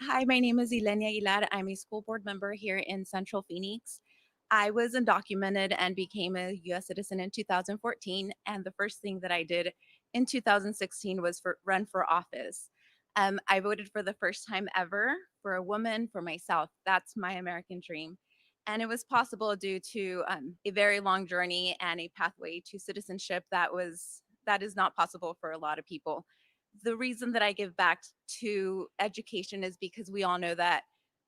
Hi, my name is Ilenia Aguilar. I'm a school board member here in Central Phoenix. I was undocumented and became a US citizen in 2014. And the first thing that I did in 2016 was run for office. I voted for the first time ever for a woman, for myself. That's my American dream. And it was possible due to a very long journey and a pathway to citizenship that is not possible for a lot of people. The reason that I give back to education is because we all know that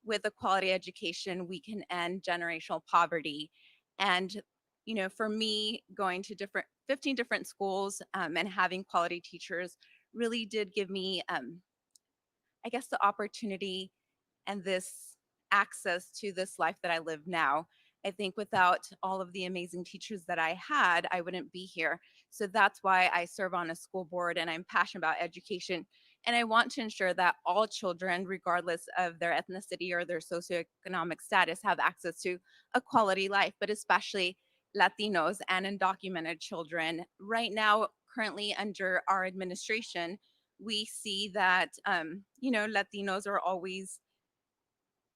with a quality education, we can end generational poverty. And, for me, going to 15 different schools and having quality teachers really did give me, I guess, the opportunity and this access to this life that I live now. I think without all of the amazing teachers that I had, I wouldn't be here. So that's why I serve on a school board and I'm passionate about education. And I want to ensure that all children, regardless of their ethnicity or their socioeconomic status, have access to a quality life, but especially Latinos and undocumented children. Right now, currently under our administration, we see that, Latinos are always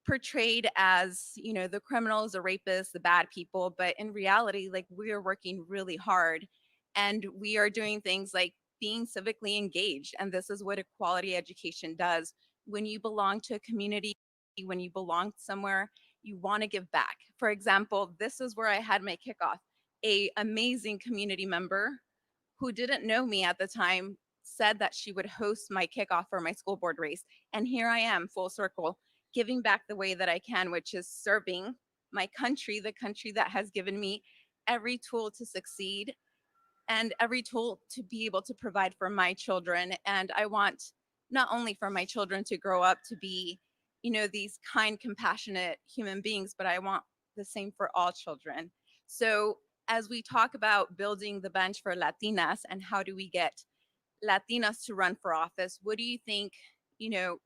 portrayed as, the criminals, the rapists, the bad people. But in reality, like we are working really hard and we are doing things like being civically engaged. And this is what equality education does. When you belong to a community, when you belong somewhere, you want to give back. For example, this is where I had my kickoff. A amazing community member who didn't know me at the time said that she would host my kickoff for my school board race. And here I am, full circle, giving back the way that I can, which is serving my country, the country that has given me every tool to succeed and every tool to be able to provide for my children. And I want not only for my children to grow up to be, these kind, compassionate human beings, but I want the same for all children. So as we talk about building the bench for Latinas and how do we get Latinas to run for office, what do you think,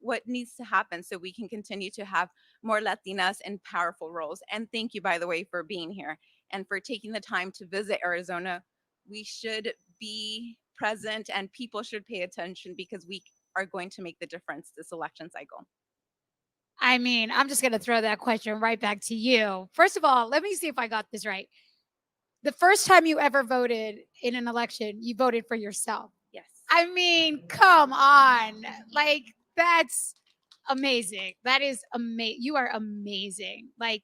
what needs to happen so we can continue to have more Latinas in powerful roles? And thank you, by the way, for being here and for taking the time to visit Arizona. We should be present and people should pay attention because we are going to make the difference this election cycle. I mean, I'm just going to throw that question right back to you. First of all, let me see if I got this right. The first time you ever voted in an election, you voted for yourself. Yes. I mean, come on. Like, that's amazing. That is amazing. You are amazing. Like,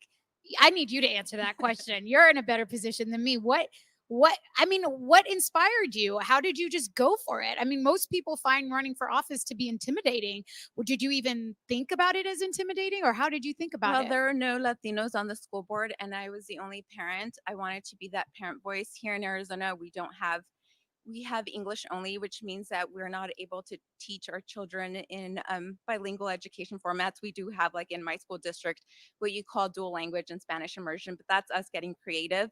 I need you to answer that question. You're in a better position than me. What inspired you? How did you just go for it? I mean, most people find running for office to be intimidating. Or did you even think about it as intimidating, or how did you think about Well, it? there are no Latinos on the school board, and I was the only parent. I wanted to be that parent voice. Here in Arizona, we have English only, which means that we're not able to teach our children in bilingual education formats. We do have, like in my school district, what you call dual language and Spanish immersion, but that's us getting creative.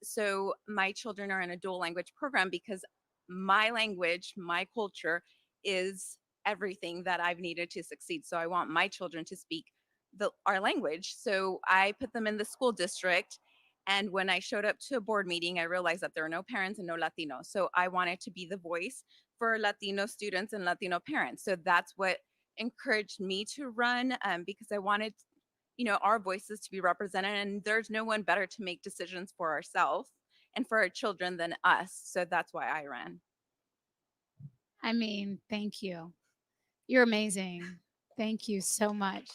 So my children are in a dual language program because my language, my culture is everything that I've needed to succeed. So I want my children to speak our language. So I put them in the school district, and when I showed up to a board meeting, I realized that there are no parents and no Latinos. So I wanted to be the voice for Latino students and Latino parents. So that's what encouraged me to run, because I wanted, our voices to be represented. And there's no one better to make decisions for ourselves and for our children than us. So that's why I ran. I mean, thank you. You're amazing. Thank you so much.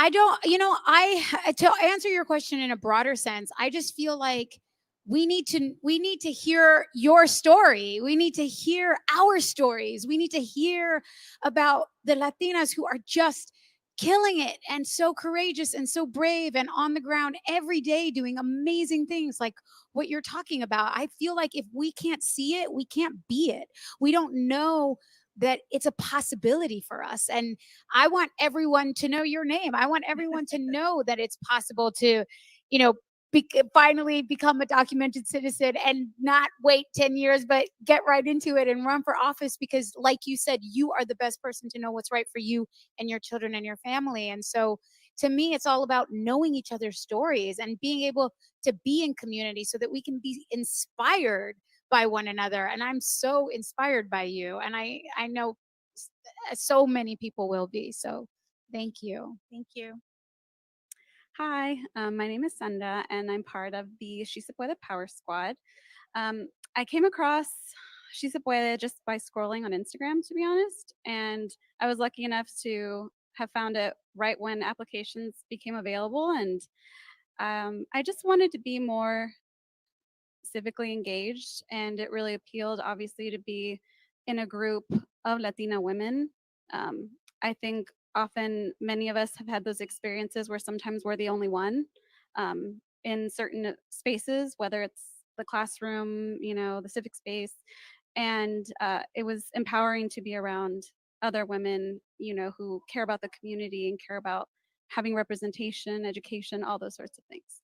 I don't, to answer your question in a broader sense, I just feel like we need to hear your story. We need to hear our stories. We need to hear about the Latinas who are just killing it and so courageous and so brave and on the ground every day doing amazing things like what you're talking about. I feel like if we can't see it, we can't be it. We don't know that it's a possibility for us. And I want everyone to know your name. I want everyone to know that it's possible to, you know, finally become a documented citizen and not wait 10 years, but get right into it and run for office because, like you said, you are the best person to know what's right for you and your children and your family. And so, to me, it's all about knowing each other's stories and being able to be in community so that we can be inspired by one another. And I'm so inspired by you. And I know so many people will be. So thank you. Thank you. Hi, my name is Senda, and I'm part of the She Se Puede Power Squad. I came across She Se Puede just by scrolling on Instagram, to be honest, and I was lucky enough to have found it right when applications became available. And I just wanted to be more civically engaged, and it really appealed, obviously, to be in a group of Latina women. I think often many of us have had those experiences where sometimes we're the only one in certain spaces, whether it's the classroom, the civic space. And it was empowering to be around other women, who care about the community and care about having representation, education, all those sorts of things.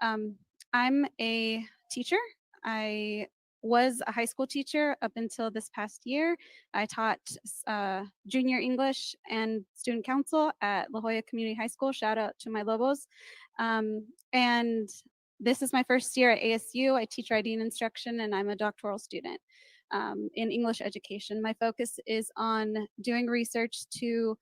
Um, I'm a teacher. I was a high school teacher up until this past year. I taught junior English and student council at La Jolla Community High School. Shout out to my Lobos. And this is my first year at ASU. I teach writing and instruction, and I'm a doctoral student in English education. My focus is on doing research to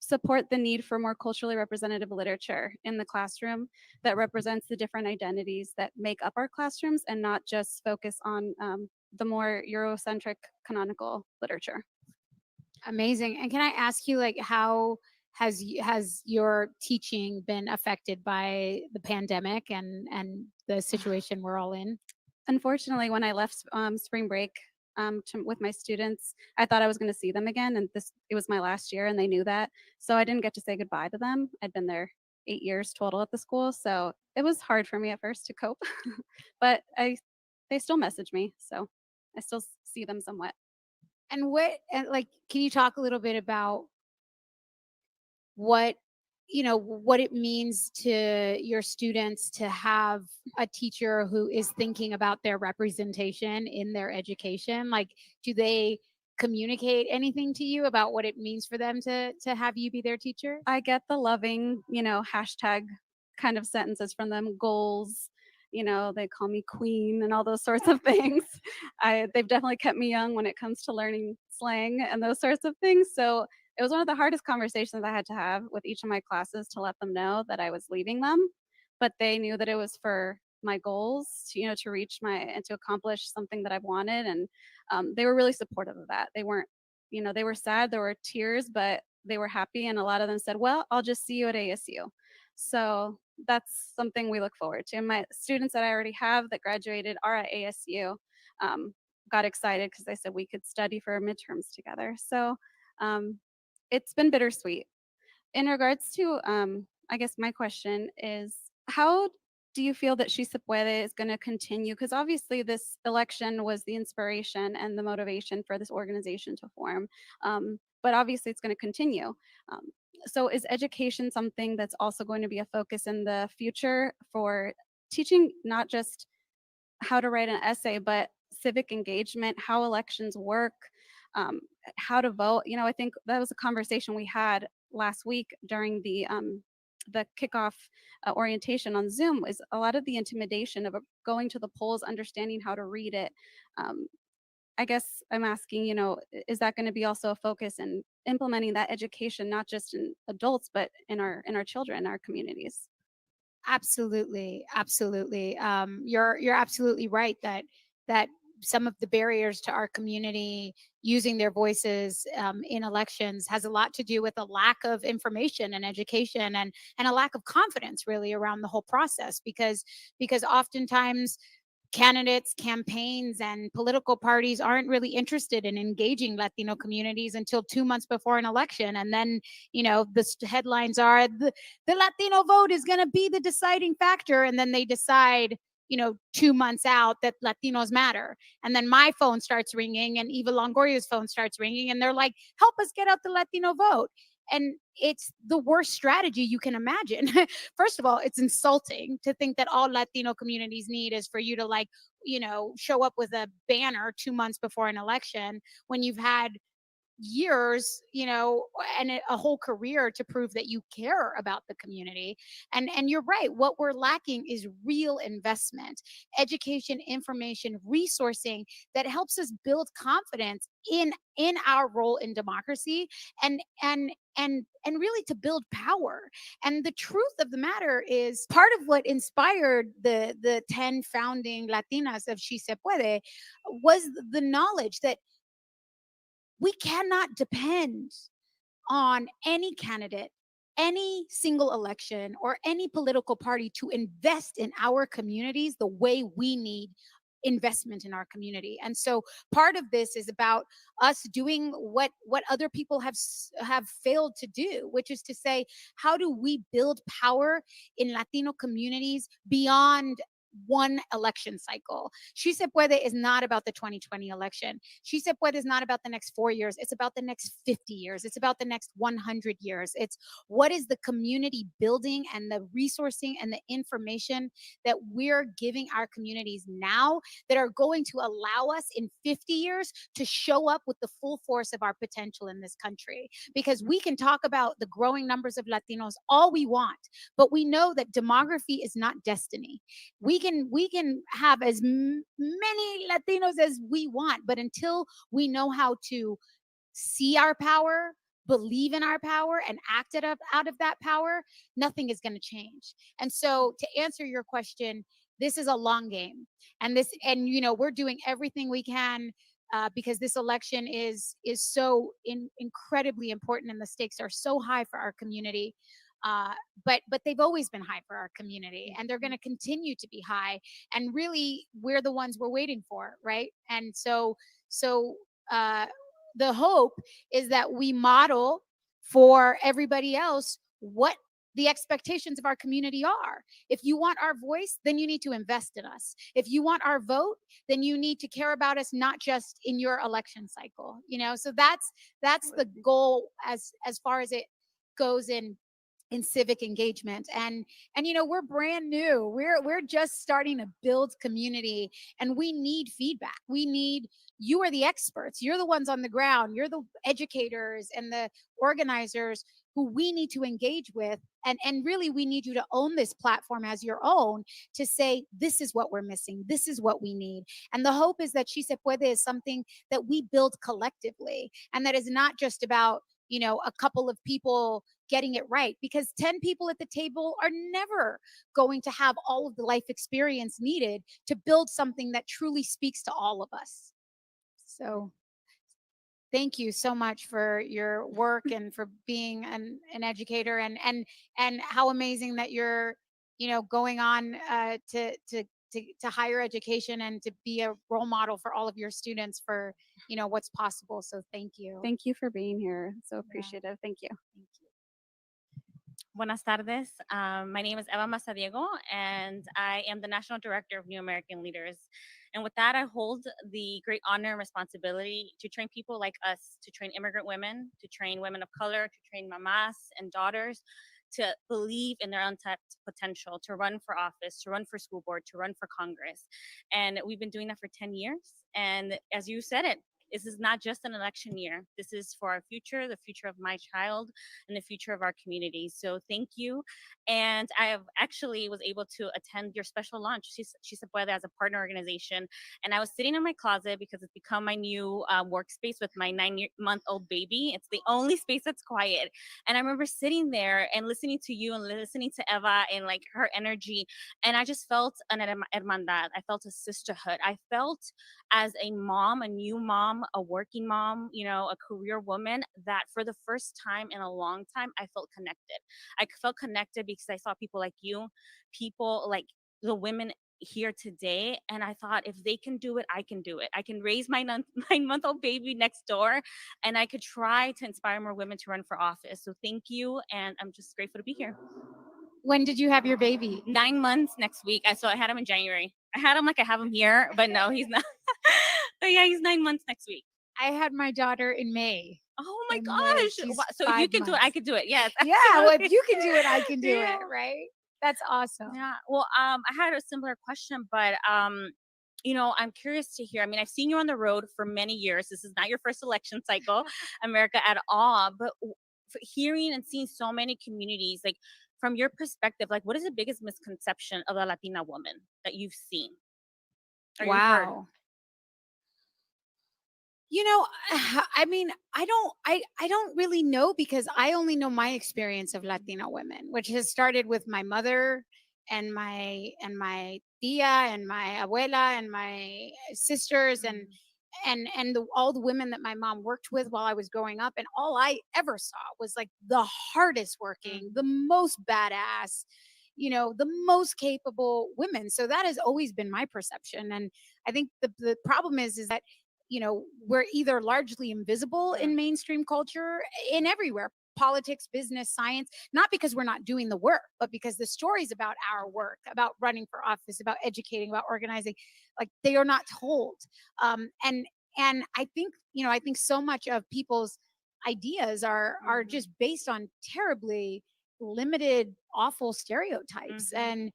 support the need for more culturally representative literature in the classroom that represents the different identities that make up our classrooms and not just focus on the more Eurocentric canonical literature. Amazing. And can I ask you, like, how has your teaching been affected by the pandemic and the situation we're all in? Unfortunately, when I left spring break with my students, I thought I was going to see them again, and it was my last year, and they knew that. So I didn't get to say goodbye to them. I'd been there 8 years total at the school, so it was hard for me at first to cope. But they still message me, so I still see them somewhat. And can you talk a little bit about what what it means to your students to have a teacher who is thinking about their representation in their education? Like, do they communicate anything to you about what it means for them to have you be their teacher? I get the loving, hashtag kind of sentences from them, goals, they call me queen and all those sorts of things. They've definitely kept me young when it comes to learning slang and those sorts of things. So it was one of the hardest conversations I had to have with each of my classes to let them know that I was leaving them, but they knew that it was for my goals, to reach and to accomplish something that I wanted. And they were really supportive of that. They weren't, they were sad, there were tears, but they were happy. And a lot of them said, well, I'll just see you at ASU. So that's something we look forward to. My students that I already have that graduated are at ASU. Um, got excited because I said we could study for midterms together. So um, it's been bittersweet. In regards to, I guess my question is, how do you feel that She Se Puede is going to continue? Because obviously, this election was the inspiration and the motivation for this organization to form. But obviously, it's going to continue. Um, so, is education something that's also going to be a focus in the future for teaching not just how to write an essay, but civic engagement, how elections work, um, how to vote? I think that was a conversation we had last week during the kickoff orientation on Zoom. Is a lot of the intimidation of going to the polls, understanding how to read it. Um, I guess I'm asking, is that going to be also a focus in implementing that education, not just in adults, but in our children, our communities? Absolutely, absolutely. You're absolutely right that that some of the barriers to our community using their voices in elections has a lot to do with a lack of information and education, and a lack of confidence really around the whole process, because oftentimes candidates, campaigns, and political parties aren't really interested in engaging Latino communities until 2 months before an election. And then, the headlines are the Latino vote is going to be the deciding factor. And then they decide, 2 months out that Latinos matter. And then my phone starts ringing and Eva Longoria's phone starts ringing. And they're like, help us get out the Latino vote. And it's the worst strategy you can imagine. First of all, it's insulting to think that all Latino communities need is for you to, like, show up with a banner 2 months before an election when you've had years, and a whole career to prove that you care about the community. And you're right, what we're lacking is real investment, education, information, resourcing that helps us build confidence in our role in democracy, and really to build power. And the truth of the matter is, part of what inspired the 10 founding Latinas of She Se Puede was the knowledge that we cannot depend on any candidate, any single election, or any political party to invest in our communities the way we need investment in our community. And so part of this is about us doing what other people have failed to do, which is to say, how do we build power in Latino communities beyond one election cycle? She Se Puede is not about the 2020 election. She Se Puede is not about the next 4 years. It's about the next 50 years. It's about the next 100 years. It's what is the community building and the resourcing and the information that we're giving our communities now that are going to allow us in 50 years to show up with the full force of our potential in this country. Because we can talk about the growing numbers of Latinos all we want, but we know that demography is not destiny. We can have as many Latinos as we want, but until we know how to see our power, believe in our power, and act it up out of that power, nothing is going to change. And so, to answer your question, this is a long game, and we're doing everything we can. Because this election is so incredibly important, and the stakes are so high for our community. Uh, but they've always been high for our community, and they're going to continue to be high. And really, we're the ones we're waiting for, right? And so uh, the hope is that we model for everybody else what the expectations of our community are. If you want our voice, then you need to invest in us. If you want our vote, then you need to care about us, not just in your election cycle. So that's the goal as far as it goes in civic engagement. And we're brand new, we're just starting to build community, and we need feedback. You are the experts, you're the ones on the ground, you're the educators and the organizers who we need to engage with. And really, we need you to own this platform as your own, to say, this is what we're missing, this is what we need. And the hope is that She Se Puede is something that we build collectively, and that is not just about a couple of people getting it right, because 10 people at the table are never going to have all of the life experience needed to build something that truly speaks to all of us. So thank you so much for your work and for being an educator, and how amazing that you're, going on to higher education and to be a role model for all of your students for, what's possible. So thank you. Thank you for being here. So Yeah, appreciative. Thank you. thank you. Buenas tardes. My name is Eva Masadiego, and I am the National Director of New American Leaders. And with that, I hold the great honor and responsibility to train people like us, to train immigrant women, to train women of color, to train mamas and daughters to believe in their untapped potential, to run for office, to run for school board, to run for Congress. And we've been doing that for 10 years. And as you said it, this is not just an election year. This is for our future, the future of my child, and the future of our community. So thank you. And I have actually was able to attend your special launch, She Se Puede, as a partner organization. And I was sitting in my closet because it's become my new workspace with my 9-month-old baby. It's the only space that's quiet. And I remember sitting there and listening to you and listening to Eva and like her energy. And I just felt an hermandad. I felt a sisterhood. I felt as a mom, a new mom, a working mom, a career woman, that for the first time in a long time, I felt connected. I felt connected because I saw people like you, people like the women here today. And I thought, if they can do it, I can do it. I can raise my 9-month-old baby next door, and I could try to inspire more women to run for office. So thank you. And I'm just grateful to be here. When did you have your baby? 9 months next week. So I had him in January. I had him like I have him here, but no, he's not. But yeah, he's 9 months next week. I had my daughter in May. Oh my In May. gosh. She's So if you 5 can do it, I months. could do it. Yes. Yeah, well, if absolutely. you can do it, I can do Yeah. it, right? That's awesome. Yeah. Well, I had a similar question, but I'm curious to hear. I mean, I've seen you on the road for many years. This is not your first election cycle, America, at all. But hearing and seeing so many communities, like from your perspective, like what is the biggest misconception of the Latina woman that you've seen or you've heard? Wow. I mean, I don't really know, because I only know my experience of Latina women, which has started with my mother and my tia and my abuela and my sisters, and all the women that my mom worked with while I was growing up, and all I ever saw was like the hardest working, the most badass, the most capable women. So that has always been my perception. And I think the problem is that, we're either largely invisible in mainstream culture, in everywhere, politics, business, science, not because we're not doing the work, but because the stories about our work, about running for office, about educating, about organizing, like, they are not told. And I think so much of people's ideas are just based on terribly limited, awful stereotypes. And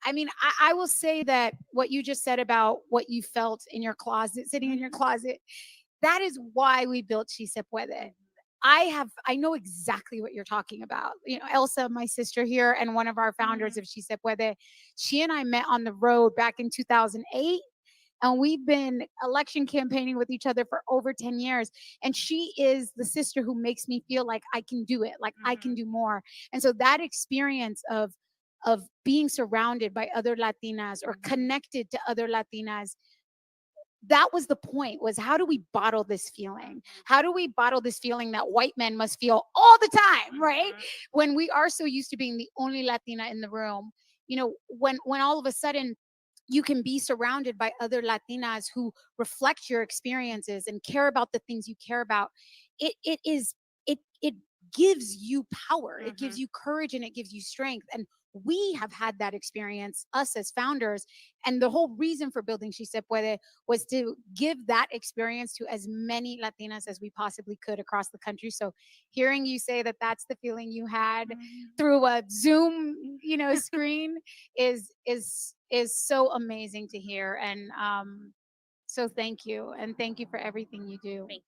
I mean, I will say that what you just said about what you felt in your closet, sitting in your closet, that is why we built She Se Puede. I know exactly what you're talking about. Elsa, my sister here, and one of our founders of She Se Puede, she and I met on the road back in 2008. And we've been election campaigning with each other for over 10 years. And she is the sister who makes me feel like I can do it, like I can do more. And so that experience of being surrounded by other Latinas or connected to other Latinas, that was the point, was how do we bottle this feeling? How do we bottle this feeling that white men must feel all the time, right? When we are so used to being the only Latina in the room, when all of a sudden you can be surrounded by other Latinas who reflect your experiences and care about the things you care about, it gives you power, it gives you courage, and it gives you strength. And we have had that experience, us as founders. And the whole reason for building She Se Puede was to give that experience to as many Latinas as we possibly could across the country. So hearing you say that that's the feeling you had through a Zoom, screen is so amazing to hear. And so thank you. And thank you for everything you do. Thank